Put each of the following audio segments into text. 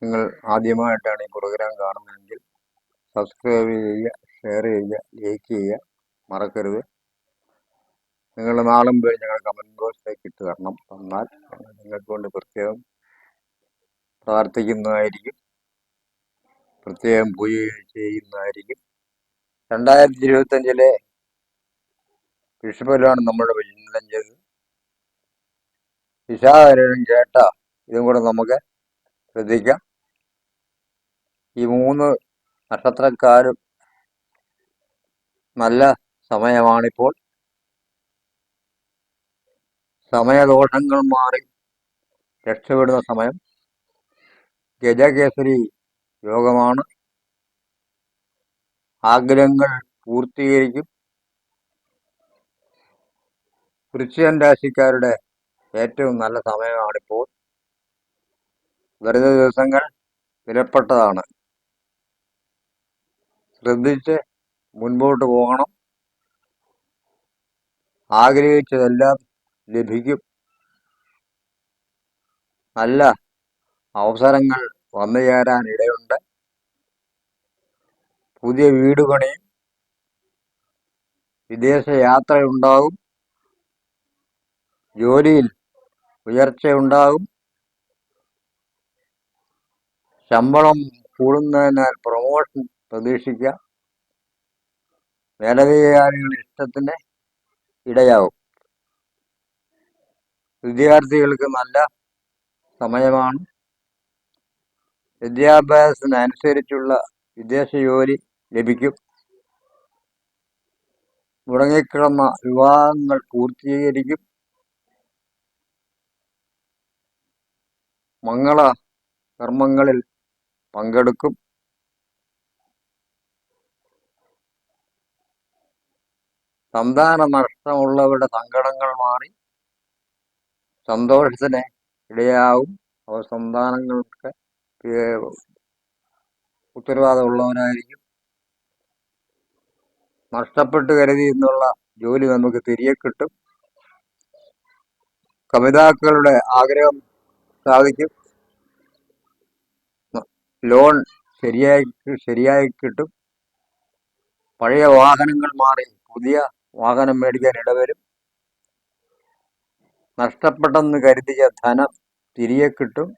നിങ്ങൾ ആദ്യമായിട്ടാണ് ഈ പ്രോഗ്രാം കാണുന്നതെങ്കിൽ സബ്സ്ക്രൈബ് ചെയ്യുക, ഷെയർ ചെയ്യുക, ലൈക്ക് ചെയ്യുക മറക്കരുത്. നിങ്ങളുടെ നാളും പേര് ഞങ്ങൾ കമൻറ്റ് ബോക്സിലേക്ക് ഇട്ട് തരണം. തന്നാൽ ഞങ്ങൾ നിങ്ങൾക്ക് കൊണ്ട് പ്രത്യേകം പ്രാർത്ഥിക്കുന്നതായിരിക്കും, പ്രത്യേകം പൂജ ചെയ്യുന്നതായിരിക്കും. 2025 വിഷുബലാണ് നമ്മുടെ ചിന്തനം ചെയ്തത്. വിശാഖം കേട്ട ഇതും കൂടെ നമുക്ക് ശ്രദ്ധിക്കാം. ഈ 3 നക്ഷത്രക്കാരും നല്ല സമയമാണിപ്പോൾ. സമയദോഷങ്ങൾ മാറി രക്ഷപ്പെടുന്ന സമയം. ഗജകേസരി യോഗമാണ്. ആഗ്രഹങ്ങൾ പൂർത്തീകരിക്കും. വൃശ്ചികം രാശിക്കാരുടെ ഏറ്റവും നല്ല സമയമാണിപ്പോൾ. വെറുതെ ദിവസങ്ങൾ വിലപ്പെട്ടതാണ്. ശ്രദ്ധിച്ച് മുൻപോട്ട് പോകണം. ആഗ്രഹിച്ചതെല്ലാം ലഭിക്കും. നല്ല അവസരങ്ങൾ വന്നു ചേരാൻ ഇടയുണ്ട്. പുതിയ വീട് പണിയും, വിദേശ യാത്രയുണ്ടാകും. ജോലിയിൽ ഉയർച്ചയുണ്ടാകും. ശമ്പളം കൂടുന്നതിനാൽ പ്രൊമോഷൻ പ്രതീക്ഷിക്കാം. മേലധികാരികളുടെ ഇഷ്ടത്തിന് ഇടയാവും. വിദ്യാർത്ഥികൾക്ക് നല്ല സമയമാണ്. വിദ്യാഭ്യാസത്തിനനുസരിച്ചുള്ള വിദേശ ജോലി ലഭിക്കും. മുടങ്ങിക്കിടന്ന വിവാഹങ്ങൾ പൂർത്തീകരിക്കും. മംഗള കർമ്മങ്ങളിൽ പങ്കെടുക്കും. സന്താന നഷ്ടമുള്ളവരുടെ സങ്കടങ്ങൾ മാറി സന്തോഷത്തിന് ഇടയാവും. അവർ സന്താനങ്ങൾക്ക് ഉത്തരവാദമുള്ളവരായിരിക്കും. നഷ്ടപ്പെട്ട് കരുതി എന്നുള്ള ജോലി നമുക്ക് തിരികെ കിട്ടും. കമിതാക്കളുടെ ആഗ്രഹം സാധിക്കും. ലോൺ ശരിയായി കിട്ടും. പഴയ വാഹനങ്ങൾ മാറി പുതിയ വാഹനം മേടിക്കാൻ ഇടവരും. നഷ്ടപ്പെട്ടെന്ന് കരുതിയ ധനം തിരികെ കിട്ടും.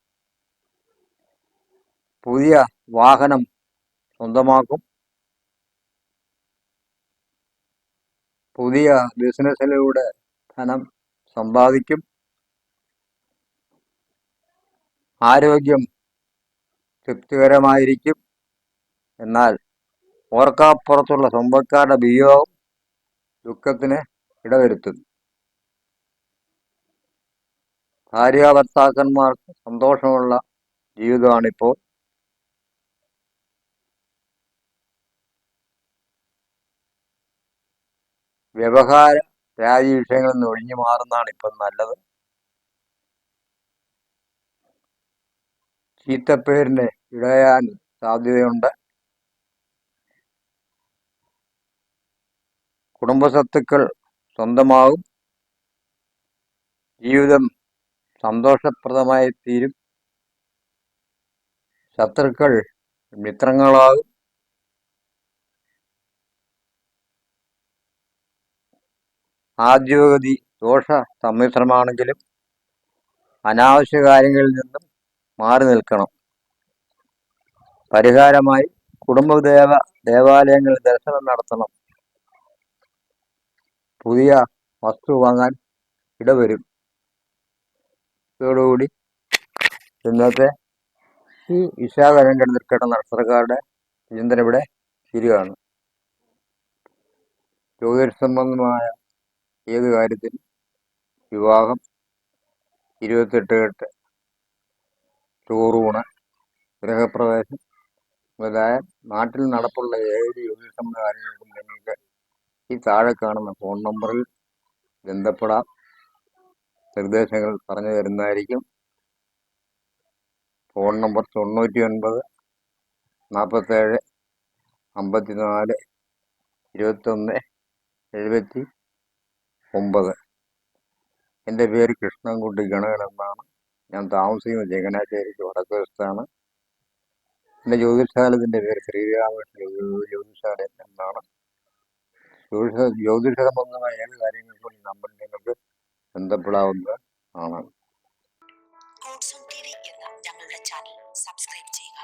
പുതിയ വാഹനം സ്വന്തമാക്കും. പുതിയ ബിസിനസ്സിലൂടെ ധനം സമ്പാദിക്കും. ആരോഗ്യം തൃപ്തികരമായിരിക്കും. എന്നാൽ ഓർക്കാപ്പുറത്തുള്ള സ്വന്തക്കാരുടെ വിയോഗം ദുഃഖത്തിന് ഇടവരുത്തും. ഭാര്യാഭർത്താക്കന്മാർക്ക് സന്തോഷമുള്ള ജീവിതമാണിപ്പോൾ. വ്യവഹാര രാജി വിഷയങ്ങളിൽ നിന്ന് ഒഴിഞ്ഞു മാറുന്നതാണ് ഇപ്പം നല്ലത്. ചീത്തപ്പേരിന് ഇടയാൻ സാധ്യതയുണ്ട്. കുടുംബസ്വത്തുക്കൾ സ്വന്തമാകും. ജീവിതം സന്തോഷപ്രദമായി തീരും. ശത്രുക്കൾ മിത്രങ്ങളാകും. ആദ്യഗതി ദോഷ സമ്മിശ്രമാണെങ്കിലും അനാവശ്യ കാര്യങ്ങളിൽ നിന്നും മാറി നിൽക്കണം. പരിഹാരമായി ദേവാലയങ്ങളിൽ ദർശനം നടത്തണം. പുതിയ വസ്തു വാങ്ങാൻ ഇടവരും. ഇതോടുകൂടി ഇന്നത്തെ ഈ വിശാഖം കിടന്ന നക്ഷത്രക്കാരുടെ ചിന്തന ഇവിടെ ശരിയാണ്. ജ്യോതിഷ സംബന്ധമായ ഏത് കാര്യത്തിനും വിവാഹം, 28 ചോറൂണ്, ഗൃഹപ്രവേശം മുതലായ നാട്ടിൽ നടപ്പുള്ള ഏത് ജ്യോതിഷ സംബന്ധ കാര്യങ്ങൾക്കും നിങ്ങൾക്ക് ഈ താഴെ കാണുന്ന ഫോൺ നമ്പറിൽ ബന്ധപ്പെടാം. നിർദ്ദേശങ്ങൾ പറഞ്ഞു തരുന്നതായിരിക്കും. Phone number 99 47 54 21 79. എൻ്റെ പേര് കൃഷ്ണൻകുട്ടി ഗണകൻ എന്നാണ്. ഞാൻ താമസിക്കുന്നത് ചങ്ങനാശ്ശേരിക്ക് വടക്കുവശത്താണ്. എൻ്റെ ജ്യോതിഷാലയത്തിൻ്റെ പേര് ശ്രീരാമകൃഷ്ണ ജ്യോതിഷാലയം എന്നാണ്. ജ്യോതിഷ സംബന്ധമായ ഏത് കാര്യങ്ങൾക്കും ഈ നമ്പറിൽ നിങ്ങൾക്ക് ബന്ധപ്പെടാവുന്നത് ആണ്. ഗോഡ്സോൺ ടിവി എന്ന ഞങ്ങളുടെ ചാനൽ സബ്സ്ക്രൈബ് ചെയ്യുക.